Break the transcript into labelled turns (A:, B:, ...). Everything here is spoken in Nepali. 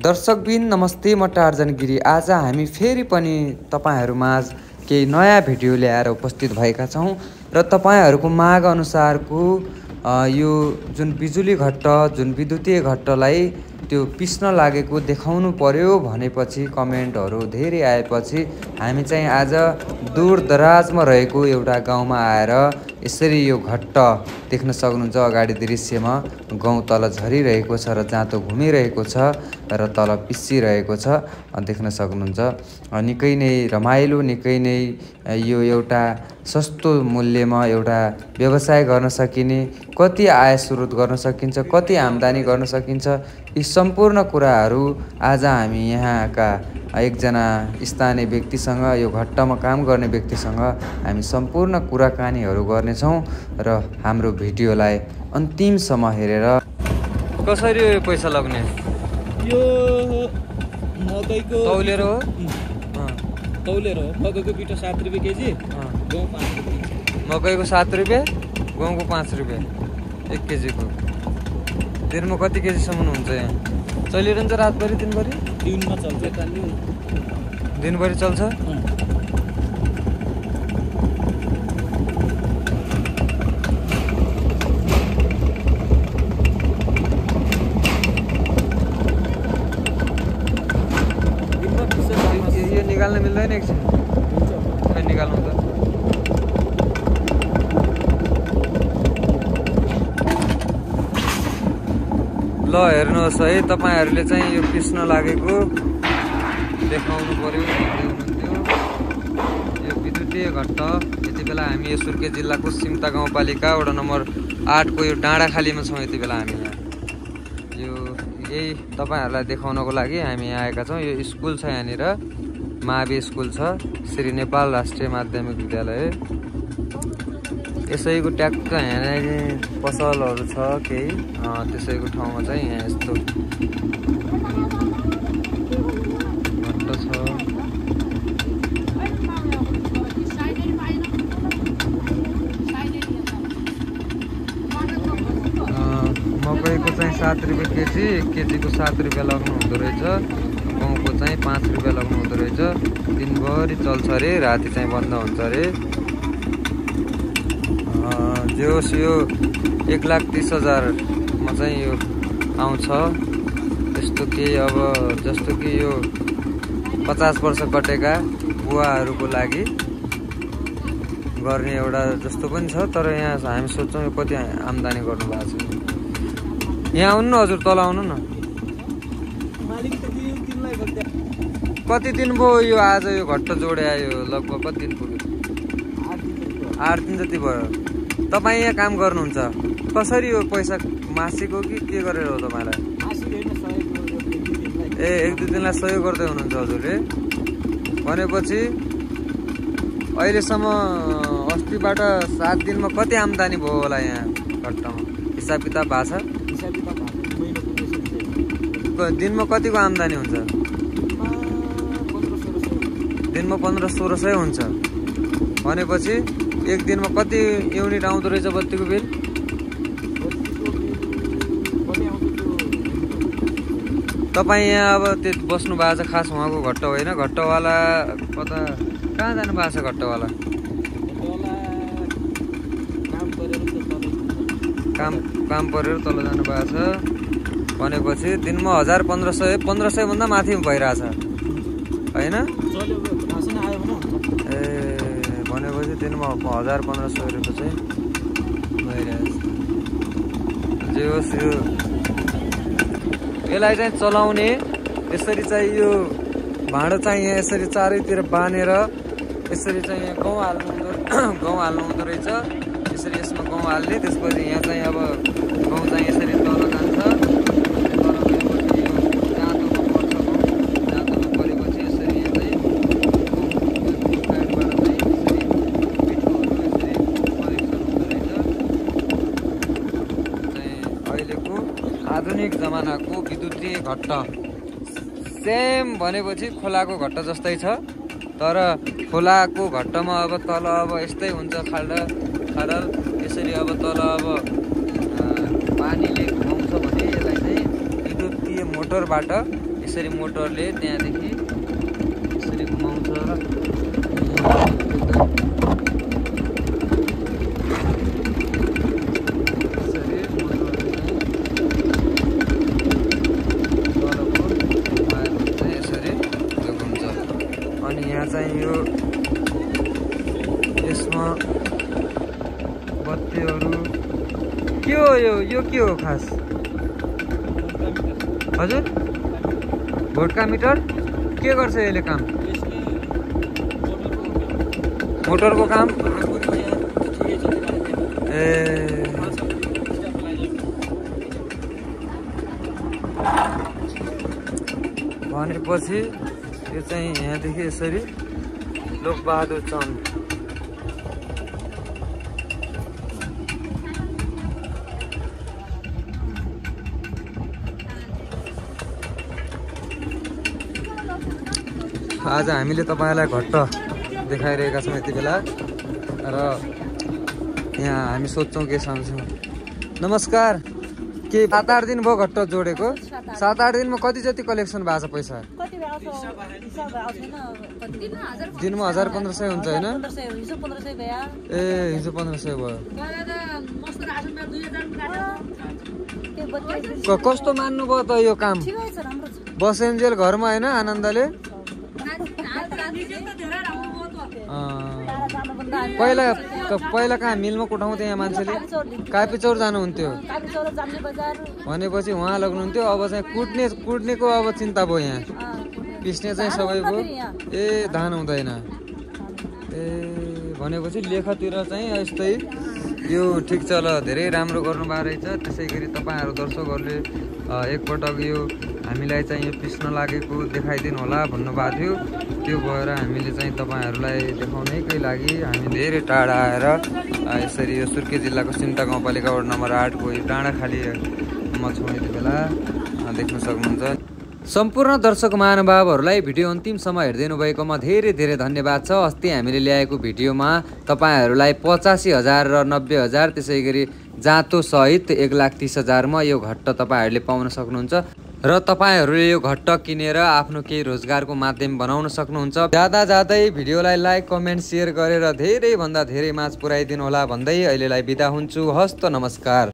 A: दर्शकबिन नमस्ते, म टार्जन गिरी। आज हामी फेरि पनि तपाईहरुमाझ केही नयाँ भिडियो ल्याएर उपस्थित भएका छौं र तपाईहरुको माग अनुसारको यो जुन बिजुली घट्ट, जुन विद्युतीय घट्टलाई त्यो पिस्न लागेको देखाउनु पर्यो भनेपछि कमेन्टहरु धेरै आएपछि हामी चाहिँ आज दूरदराजमा रहेको एउटा गाउँमा आएर यसरी यो घट्ट देख्न सक्नुहुन्छ। अगाडि दृश्यमा गाउँ तल झरिरहेको छ र जाँतो घुमिरहेको छ र तल पिसिरहेको छ, देख्न सक्नुहुन्छ। निकै नै रमाइलो, निकै नै यो एउटा सस्तो मूल्यमा एउटा व्यवसाय गर्न सकिने, कति आय स्रोत गर्न सकिन्छ, कति आम्दानी गर्न सकिन्छ, यी सम्पूर्ण कुराहरू आज हामी यहाँका एकजना स्थानीय व्यक्तिसँग, यो घट्टमा काम गर्ने व्यक्तिसँग हामी सम्पूर्ण कुराकानीहरू गर्नेछौँ र हाम्रो भिडियोलाई अन्तिमसम्म हेरेर कसरी पैसा लाग्ने
B: यो मकैको
A: तौलेर हो
B: मकैको पिठो 7 रुपैयाँ केजी, गहुँ 5 रुपैयाँ।
A: मकैको 7 रुपैयाँ, गहुँको 5 रुपैयाँ 1 केजीको। दिनमा कति केजीसम्म हुन्छ यहाँ? चलिरहन्छ रातभरि दिनभरि?
B: दिनमा चल्छ,
A: दिनभरि चल्छ। यो निकाल्न मिल्दैन एकछिन? खै निकाल्नु त। ल हेर्नुहोस् है, तपाईहरुले चाहिँ यो पिस्न लागेको देखाउनु पर्यो भन्दै हुनुहुन्थ्यो। यो विद्युतीय घट्ट यति बेला हामी यो सुर्खे जिल्लाको सिमता गाउँपालिका वडा नम्बर 8 को यो डाँडाखालीमा छौँ। यति बेला हामी यहाँ यो यही तपाईहरुलाई देखाउनको लागि हामी यहाँ आएका छौँ। यो स्कुल छ, यहाँनिर मावि स्कुल छ, श्री नेपाल राष्ट्रिय माध्यमिक विद्यालय। यसैको ट्याक्क यहाँ पसलहरू छ केही, त्यसैको ठाउँमा चाहिँ यहाँ यस्तो घट्ट छ। मकैको चाहिँ 7 रुपैयाँ केजी, 1 केजीको 7 रुपैयाँ लाग्नु हुँदो रहेछ। गहुँको चाहिँ 5 रुपैयाँ लाग्नु हुँदो रहेछ। दिनभरि चल्छ अरे, राति चाहिँ बन्द हुन्छ अरे। जे होस्, यो 1,30,000 चाहिँ यो आउँछ। यस्तो केही अब जस्तो कि यो 50 वर्ष कटेका बुवाहरूको लागि गर्ने एउटा जस्तो पनि छ। तर यहाँ हामी सोच्छौँ यो कति आम्दानी गर्नु भएको छ। यहाँ आउनु न हजुर, तल आउनु न। कति दिन भयो यो आज यो घट्ट जोडे आयो? लगभग कति दिन पुग्यो? 8 दिन जति भयो। तपाईँ यहाँ काम गर्नुहुन्छ, कसरी हो पैसा मासिक हो कि के गरेर हो तपाईँलाई? ए 1-2 दिनलाई सहयोग गर्दै हुनुहुन्छ हजुरले। भनेपछि अहिलेसम्म अस्तिबाट 7 दिनमा कति आम्दानी भयो होला यहाँ घट्टमा? हिसाब किताब भएको छ? दिनमा कतिको आम्दानी हुन्छ? दिनमा 1500-1600 हुन्छ। भनेपछि एक दिनमा कति युनिट आउँदो रहेछ बत्तीको बिल? तपाईँ यहाँ अब त्यो बस्नु भएको छ, खास उहाँको घट्ट होइन? घट्टवाला कता कहाँ जानु भएको छ? घट्टवाला काम परेर तल जानु भएको छ। भनेपछि दिनमा 1000-1500 भन्दा माथि भइरहेछ होइन? भनेपछि दिनमा 1000-1500 रुपियाँ चाहिँ भइरहेछ। जे होस्, यसलाई चाहिँ चलाउने यसरी चाहिँ यो भाँडो चाहिँ यहाँ यसरी चारैतिर बाँधेर यसरी चाहिँ यहाँ गहुँ हाल्नु हुँदो रहेछ। यसरी यसमा गहुँ हाल्ने, त्यसपछि यहाँ चाहिँ अब गहुँ चाहिँ यसरी तल जान्छ। आधुनिक जमानाको विद्युतीय घट्ट सेम भनेपछि खोलाको घट्ट जस्तै छ। तर खोलाको घट्टमा अब तल अब यस्तै हुन्छ, खाडल यसरी अब तल अब पानीले घुमाउँछ भने यसलाई चाहिँ विद्युतीय मोटर मोटरबाट यसरी मोटरले त्यहाँदेखि यसरी घुमाउँछ अनि यहाँ चाहिँ यो यसमा बत्तीहरू के हो यो के हो खास हजुर भोटका मिटर के गर्छ यसले काम मोटरको काम ए भनेपछि यो चाहिँ यहाँदेखि यसरी लोकबहादुर चन्द आज हामीले तपाईलाई घट्ट देखाइरहेका छौँ यति बेला र यहाँ हामी सोध्छौँ के सम्झौँ नमस्कार के 7-8 दिन भयो घट्ट जोडेको 7-8 दिनमा कति जति कलेक्सन भएको छ पैसा दिनमा 1000-1500 हुन्छ होइन ए हिजो 1500 भयो कस्तो मान्नु भयो त यो काम बसेन्जेल घरमा होइन आनन्दले पहिला कहाँ मिलमा कुटाउँथ्यो यहाँ मान्छेले कापीचौर जानुहुन्थ्यो भनेपछि उहाँ लग्नुहुन्थ्यो अब चाहिँ कुट्नेको अब चिन्ता भयो यहाँ पिस्ने चाहिँ सबै भयो ए धान हुँदैन ए भनेपछि लेखतिर चाहिँ यस्तै यो ठिक छ ल धेरै राम्रो गर्नुभएको रहेछ त्यसै गरी तपाईँहरू दर्शकहरूले एकपटक यो हामीलाई चाहिँ यो पिस्न लागेको देखाइदिनु होला भन्नुभएको थियो त्यो भएर हामीले चाहिँ तपाईँहरूलाई देखाउनैकै लागि हामी धेरै टाढा आएर यसरी यो सुर्खेत जिल्लाको सिम्टा गाउँपालिका वडा नम्बर 8 को यो डाँडाखालीमा छौँ यति बेला देख्न सक्नुहुन्छ सम्पूर्ण दर्शक महानुभावहरूलाई भिडियो अन्तिमसम्म हेरिदिनु भएकोमा धेरै धेरै धन्यवाद छ अस्ति हामीले ल्याएको भिडियोमा तपाईँहरूलाई 85,000 र 90,000 त्यसै गरी जाँतो सहित 1,30,000 मा यो घट्ट तपाईँहरूले पाउन सक्नुहुन्छ र तपाईहरूले यो घट्ट किनेर आफ्नो केही रोजगारको माध्यम बनाउन सक्नुहुन्छ ज्यादै भिडियोलाई लाइक कमेन्ट शेयर गरेर धेरै भन्दा धेरै माझ पुर्याइदिनु होला भन्दै अहिलेलाई बिदा हुन्छु हस्त नमस्कार।